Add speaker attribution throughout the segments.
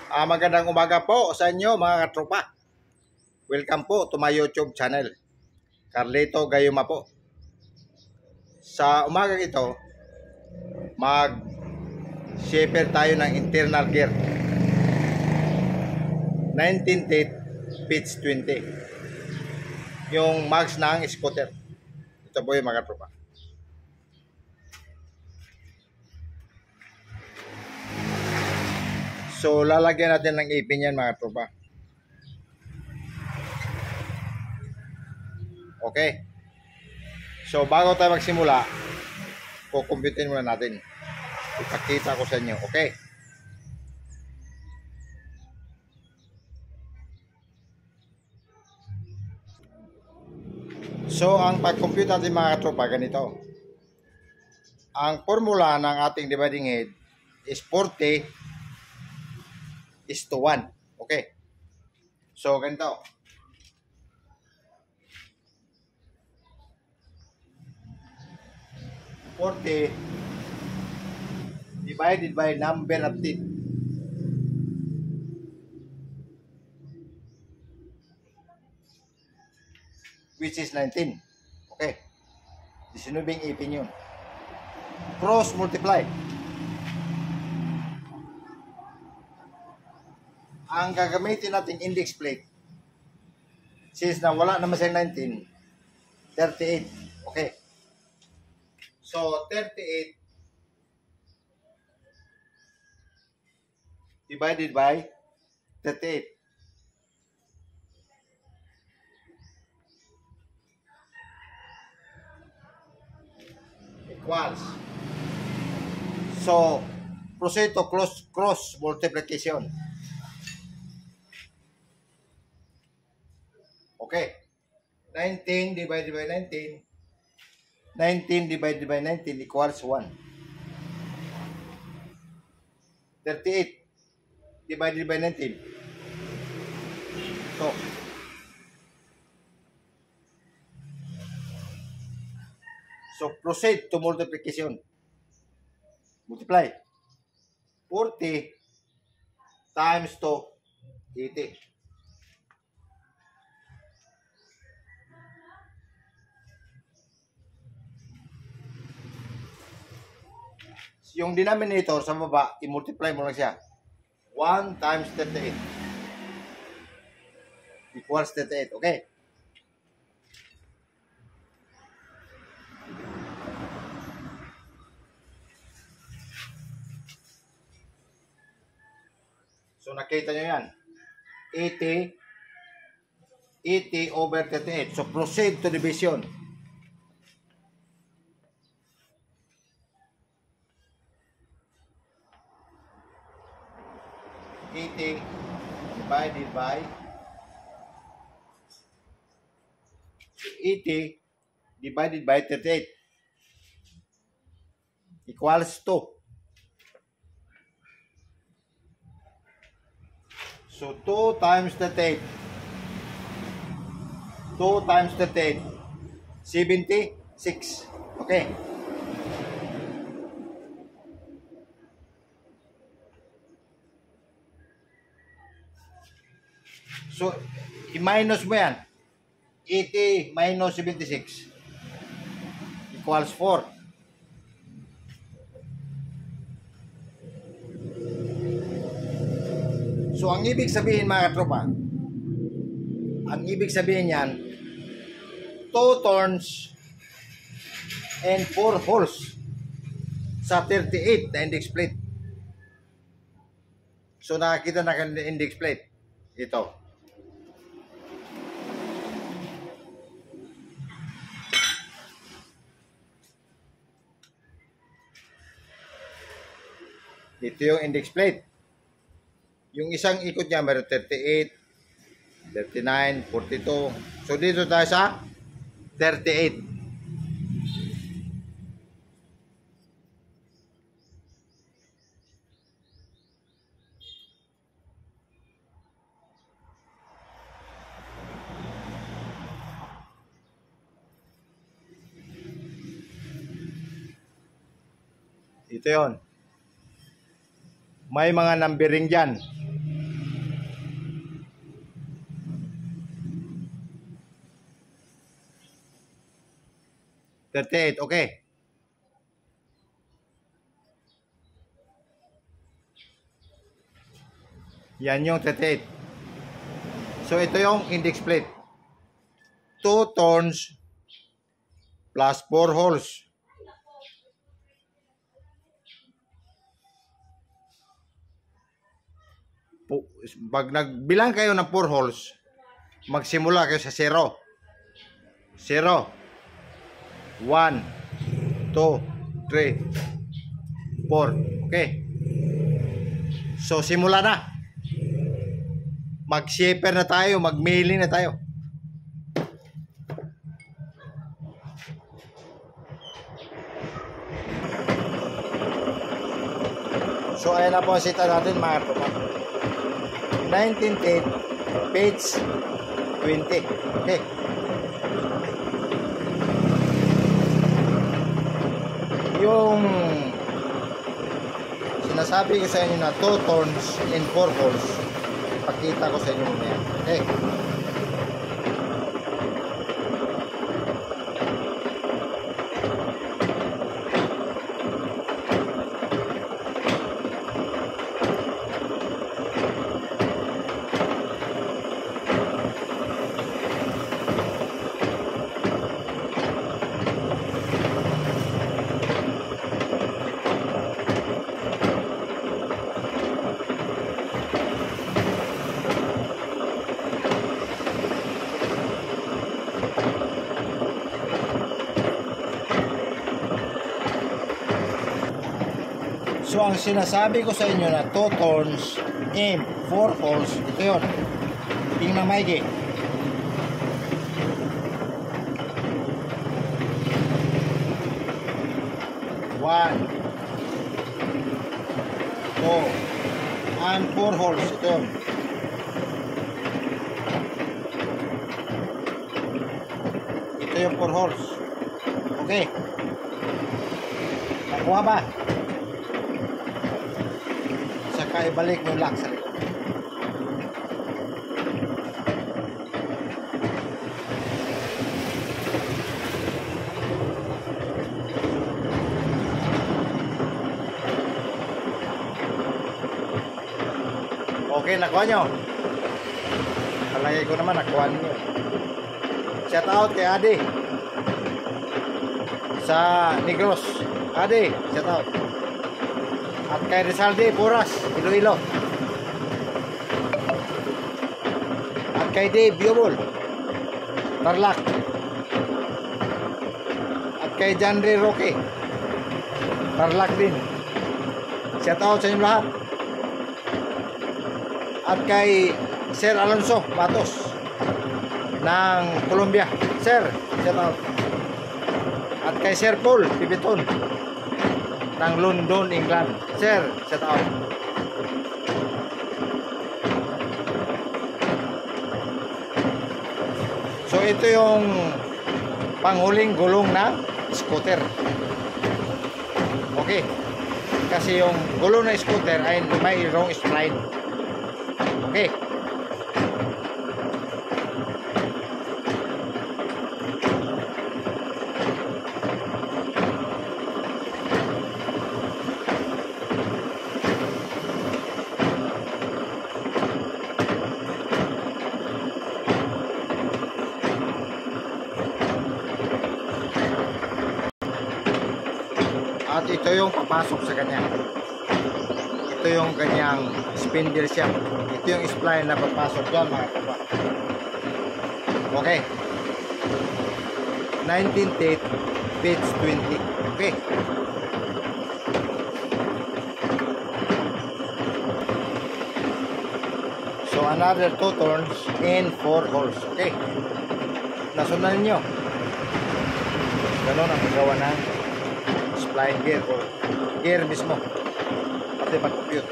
Speaker 1: Magandang umaga po sa inyo mga katropa. Welcome po to my YouTube channel. Carlito Gayuma po. Sa umagang ito, mag-shaper tayo ng internal gear. 19 teeth, pitch 20. Yung mags ng scooter. Ito po yung mga katropa. So, lalagyan natin ng ipin yan mga tropa. Okay. So, bago tayo magsimula, kukumpitin muna natin. Ipakita ko sa inyo. Okay. So, ang pag-compute natin mga katropa, ganito. Ang formula ng ating dividing head is 40:1. Okay. So, ganito. (40) divided by number of teeth. Which is 19. Okay. 19 ipin yun. Cross multiply. Ang gagamitin natin index plate, since na wala naman siyang 19, 38. Okay. So, 38 divided by 38. Equals. So, proceed to cross multiplication. Okay. 19 divided by 19. 19 divided by 19 equals 1. 38 divided by 19. So proceed to multiplication. Multiply. 40 times 2, 80. Yung denominator sa baba, i-multiply mo lang siya. 1 times 38 equals 38. Okay. So nakita nyo yan. 80 over 38. So proceed to division. Divided by 80 divided by 38 equals 2. So 2 times 38. 2 times 38. 76. Okay. So, i-minus mo yan. 80 minus 76 equals 4. So, ang ibig sabihin mga katropa, ang ibig sabihin yan, 2 turns and 4 holes sa 38 na index plate. So, nakakita na ka index plate. Ito. Ito yung index plate. Yung isang ikot niya, meron 38, 39, 42. So, dito tayo sa 38. Ito yon. May mga numbering dyan. 38, okay. Yan yung 38. So, ito yung index plate. 2 turns plus 4 holes. Pag nagbilang kayo ng 4 holes, magsimula kayo sa 0. 0, 1, 2, 3, 4. Okay. So, simula na. Mag-shaper na tayo, mag-mailing na tayo. So, ayan na po ang sita natin, mga tropa. 19th page 20. Okay. Yung sinasabi ko sa inyo na 2 turns and 4 holes, pakita ko sa inyo mamaya. Okay. So, ang sinasabi ko sa inyo na 2 turns and 4 holes, ito yun. Tingnan maigi. 1, 2, and 4 holes, ito yun. Ito yung 4 holes. Okay. Nakuha ba? Saka ibalik mo yung lock sa likod. Okay, nakuha nyo. Kalagay ko naman, nakuha nyo. Shout out kay Adi sa Negros. Adi, shout out. At kay Rizalde Puras, Iloilo. At kay Dave Biobol, Tarlac. At kay Janre Roque, Tarlac din. Shout out sa inyo lahat. At kay Sir Alonso Matos ng Colombia. Sir, shout out. At kay Sir Paul Pipiton ng London, England. Sir, shout out. So, ito yung panghuling gulong na scooter. Okay. Kasi yung gulong na scooter ay mayroong stride. Okay. At ito yung papasok sa kanya. Ito yung kanyang spindle shaft. Ito yung spline na papasok dyan, mga kapwa. Okay. 19th date, page 20. Okay. So another 2 turns and 4 holes. Okay. Nasundan nyo. Ganon ang magawa ng spline gear o gear mismo. Pati pag-compute.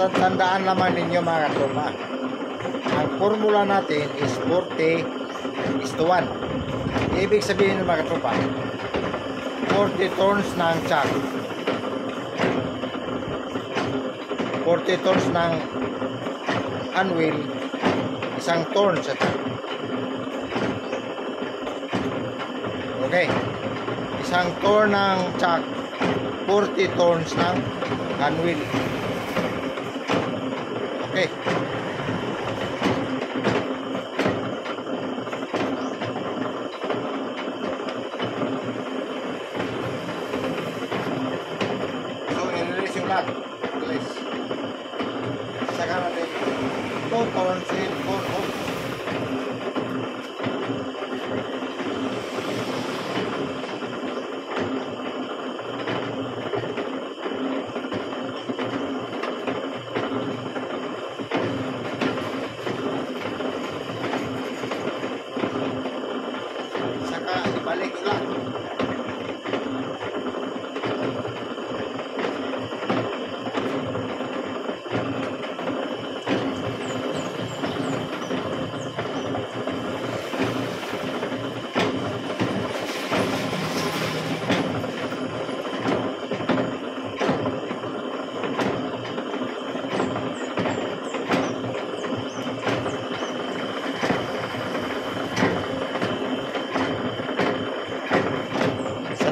Speaker 1: tandaan naman ninyo mga katropa, ang formula natin is 40:1. Ibig sabihin mga katropa, 40 turns ng chuck, 40 turns ng handwheel, isang turn sa chuck. Okay, isang turn ng chuck, 40 turns ng handwheel. Okay. So, i-release yung lahat. Release. Saka natin 2 turns in 4 holes. Balik ulang.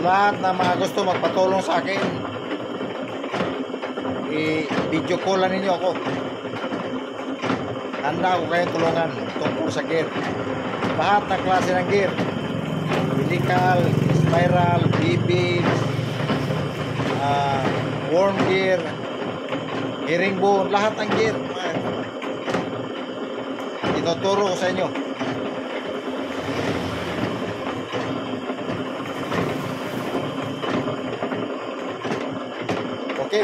Speaker 1: Lahat na mga gusto magpatulong sa akin, i-video callan ninyo ako. Handa ako kayong tulungan tungkol sa gear. Lahat ng klase ng gear, helical, spiral, BB, worm gear, herringbone, lahat ng gear ituturo ko sa inyo. Okay.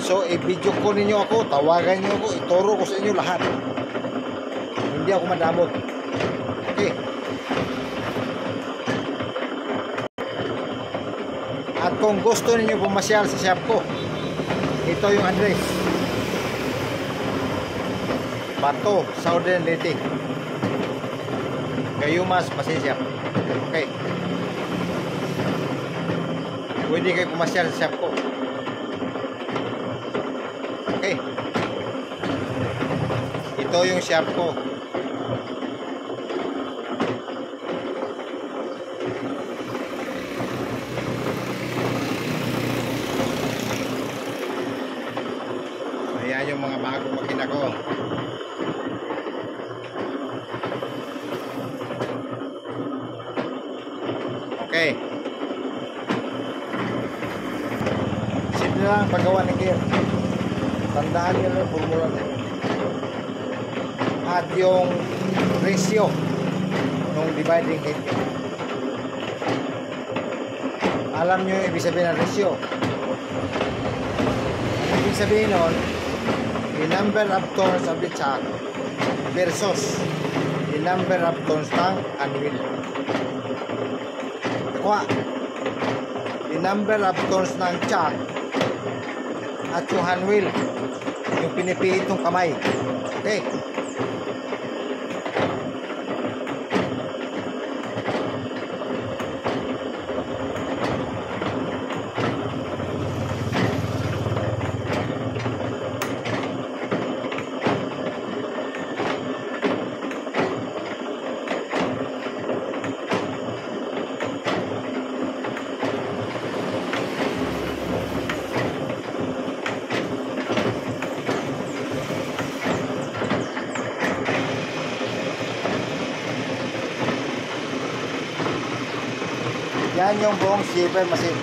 Speaker 1: So, i-video call ninyo ako, tawagan niyo ako, ituro ko sa inyo lahat. Hindi ako madamot. Okay. At kung gusto niyo pumasyal sa shop ko, ito yung address. Bato, Southern Leyte, Gayumas, Pasensya. Okay. Pwede kayo pumasyal sa shop ko. Okay. Ito yung shop ko. Ayan yung mga bagong makina ko. Okay. Lang paggawa ng gear. Tandaan nyo yung formula nyo. At yung ratio ng dividing head nyo. Alam nyo yung ibig sabihin ng ratio. Ibig sabihin nun, the number of turns of the chuck versus the number of turns ng handwheel. Kuha, the number of turns ng chuck at yung handwheel, yung pinipihit ng kamay. Okay. Yan yung buong shaper machine.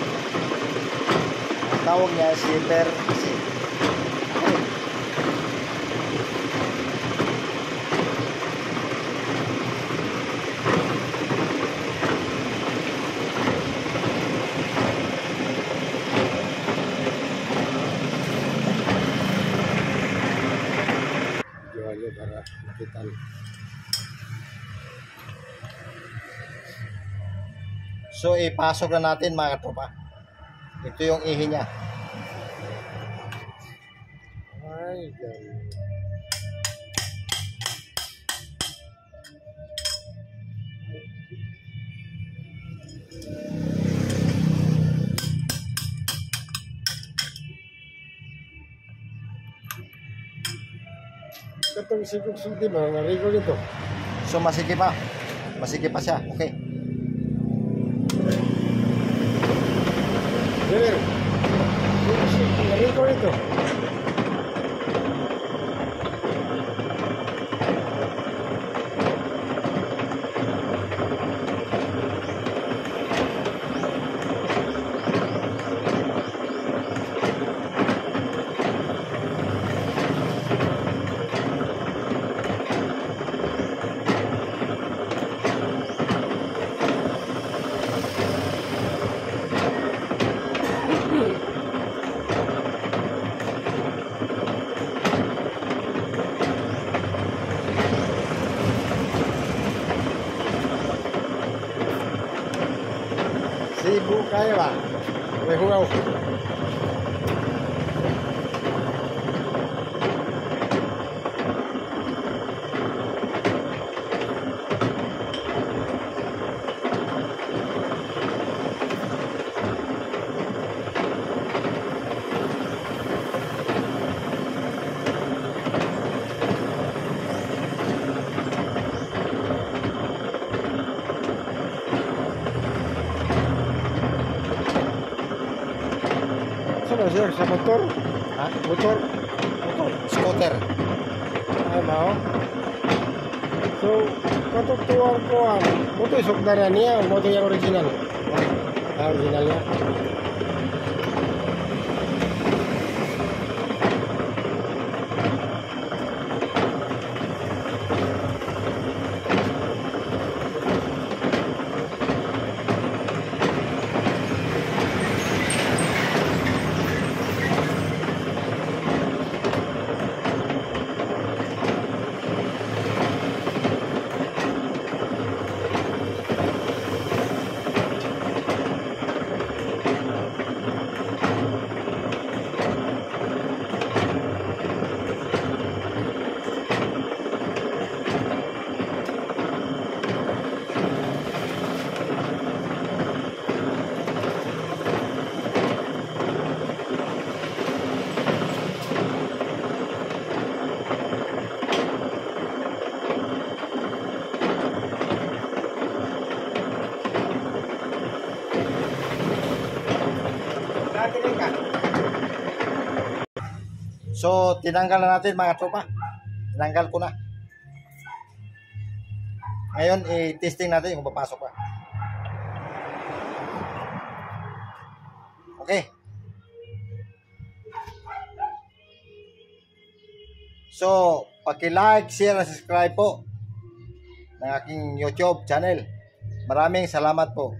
Speaker 1: Ang tawag niya shaper machine. Jualnya para makita. So, ipasok na natin mga katropa. Ito yung ihi niya.
Speaker 2: Ay, ganun. Katong sigog sulti ba? Narigo nito.
Speaker 1: So masikip pa. Masikip pa siya. Okay.
Speaker 2: Dire. Narigo nito. Sibuk kayo ba? May hungaw. Saan sir? Sa motor?
Speaker 1: Ha?
Speaker 2: Motor?
Speaker 1: Scooter.
Speaker 2: Ay, mao. So, katutuan ko ang moto isok na rin niya, moto yung original. Ah, original niya.
Speaker 1: So, tinanggal na natin mga tropa. Tinanggal ko na. Ngayon, i-testing natin kung papasok pa. Okay. So, paki-like, share, and subscribe po ng aking YouTube channel. Maraming salamat po.